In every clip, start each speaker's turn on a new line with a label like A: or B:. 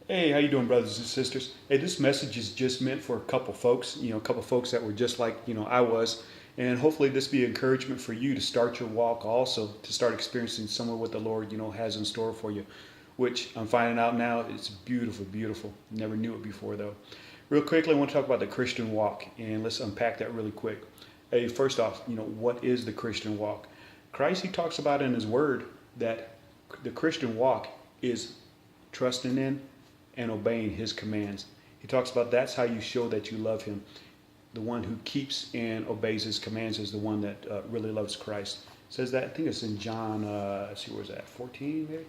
A: Hey, how you doing, brothers and sisters? Hey, this message is just meant for a couple folks, a couple folks that were just like, I was. And hopefully this be encouragement for you to start your walk also, to start experiencing some of what the Lord, has in store for you, which I'm finding out now it's beautiful, beautiful. Never knew it before though. Real quickly, I want to talk about the Christian walk, and let's unpack that really quick. Hey, first off, what is the Christian walk? Christ, he talks about in his word that the Christian walk is trusting in and obeying his commands. He talks about that's how you show that you love him. The one who keeps and obeys his commands is the one that really loves Christ. It says that, I think it's in John, let's see, where's that, 14 maybe?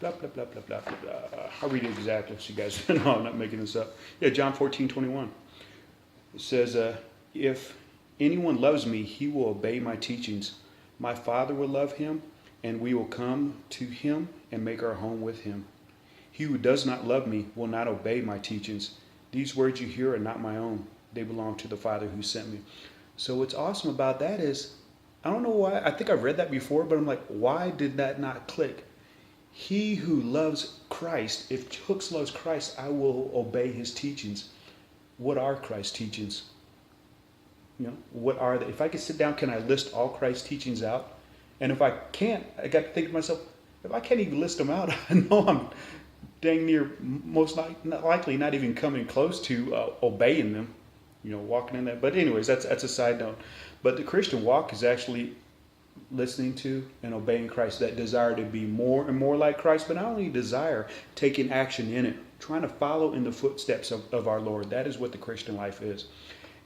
A: Blah, blah, blah, blah, blah, blah, blah. I'll read it exactly so you guys know I'm not making this up. Yeah, John 14:21. It says, if anyone loves me, he will obey my teachings. My Father will love him, and we will come to him and make our home with him. He who does not love me will not obey my teachings. These words you hear are not my own. They belong to the Father who sent me. So what's awesome about that is, I don't know why, I think I've read that before, but I'm like, why did that not click? He who loves Christ, if Hooks loves Christ, I will obey his teachings. What are Christ's teachings? What are they? If I could sit down, can I list all Christ's teachings out? And if I can't, I got to think to myself, if I can't even list them out, I know I'm dang near most likely not even coming close to obeying them, walking in that. But anyways, that's a side note. But the Christian walk is actually listening to and obeying Christ, that desire to be more and more like Christ, but not only desire, taking action in it, trying to follow in the footsteps of our Lord. That is what the Christian life is.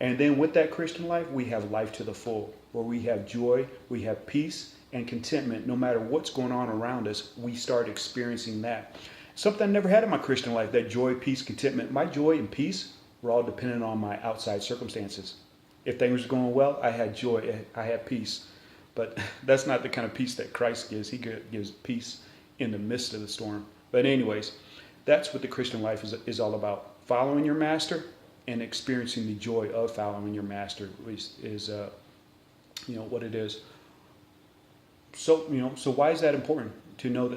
A: And then with that Christian life, we have life to the full, where we have joy, we have peace and contentment. No matter what's going on around us, we start experiencing that. Something I never had in my Christian life, that joy, peace, contentment. My joy and peace were all dependent on my outside circumstances. If things were going well, I had joy, I had peace. But that's not the kind of peace that Christ gives. He gives peace in the midst of the storm. But anyways, that's what the Christian life is all about. Following your master and experiencing the joy of following your master is what it is. So why is that important to know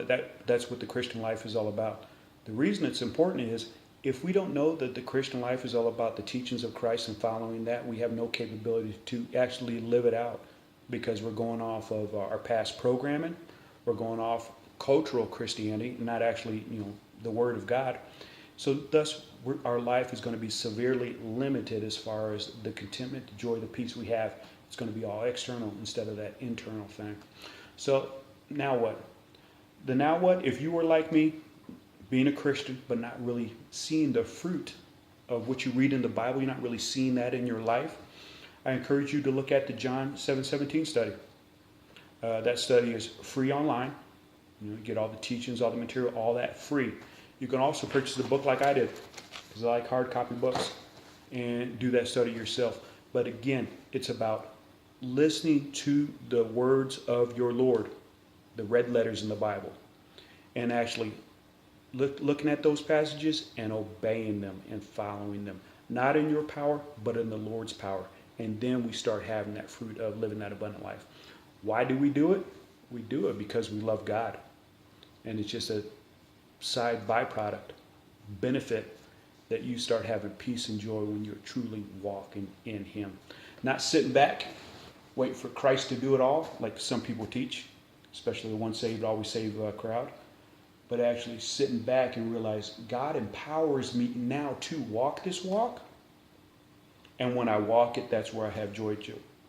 A: that's what the Christian life is all about? The reason it's important is if we don't know that the Christian life is all about the teachings of Christ and following that, we have no capability to actually live it out, because we're going off of our past programming. We're going off cultural Christianity, not actually, the Word of God. So thus, our life is going to be severely limited as far as the contentment, the joy, the peace we have. It's going to be all external instead of that internal thing. So now what? Now what? If you were like me, being a Christian, but not really seeing the fruit of what you read in the Bible, you're not really seeing that in your life, I encourage you to look at the John 7:17 study. That study is free online. You get all the teachings, all the material, all that free. You can also purchase the book like I did, because I like hard copy books, and do that study yourself. But again, it's about listening to the words of your Lord, the red letters in the Bible, and actually looking at those passages and obeying them and following them. Not in your power, but in the Lord's power. And then we start having that fruit of living that abundant life. Why do we do it? We do it because we love God. And it's just a side byproduct, benefit, that you start having peace and joy when you're truly walking in Him. Not sitting back, waiting for Christ to do it all, like some people teach, especially the once saved, always saved crowd. But actually sitting back and realize God empowers me now to walk this walk. And when I walk it, that's where I have joy,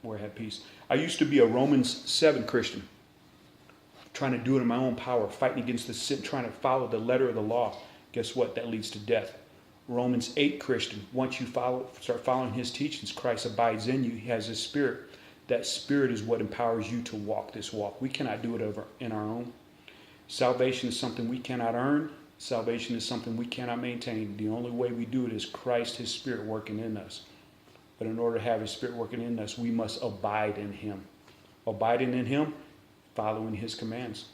A: where I have peace. I used to be a Romans 7 Christian, trying to do it in my own power, fighting against the sin, trying to follow the letter of the law. Guess what? That leads to death. Romans 8 Christian, once you start following his teachings, Christ abides in you. He has his spirit. That spirit is what empowers you to walk this walk. We cannot do it in our own. Salvation is something we cannot earn. Salvation is something we cannot maintain. The only way we do it is Christ, his spirit working in us. But in order to have his spirit working in us, we must abide in him. Abiding in him, following his commands,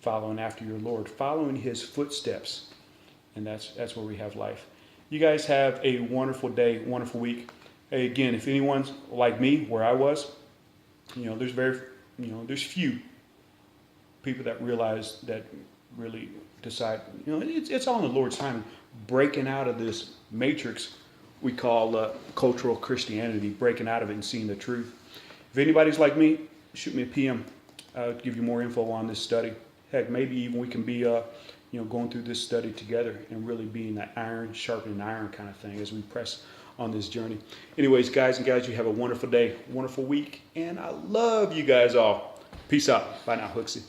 A: following after your Lord, following his footsteps. And that's where we have life. You guys have a wonderful day, wonderful week. Hey, again, if anyone's like me, where I was, there's few people that realize that really decide, it's all in the Lord's time, breaking out of this matrix we call cultural Christianity, breaking out of it and seeing the truth. If anybody's like me, shoot me a PM. I'll give you more info on this study. Heck, maybe even we can be, going through this study together and really being that iron sharpening iron kind of thing as we press on this journey. Anyways, guys and gals, you have a wonderful day, wonderful week, and I love you guys all. Peace out. Bye now, Hooksy.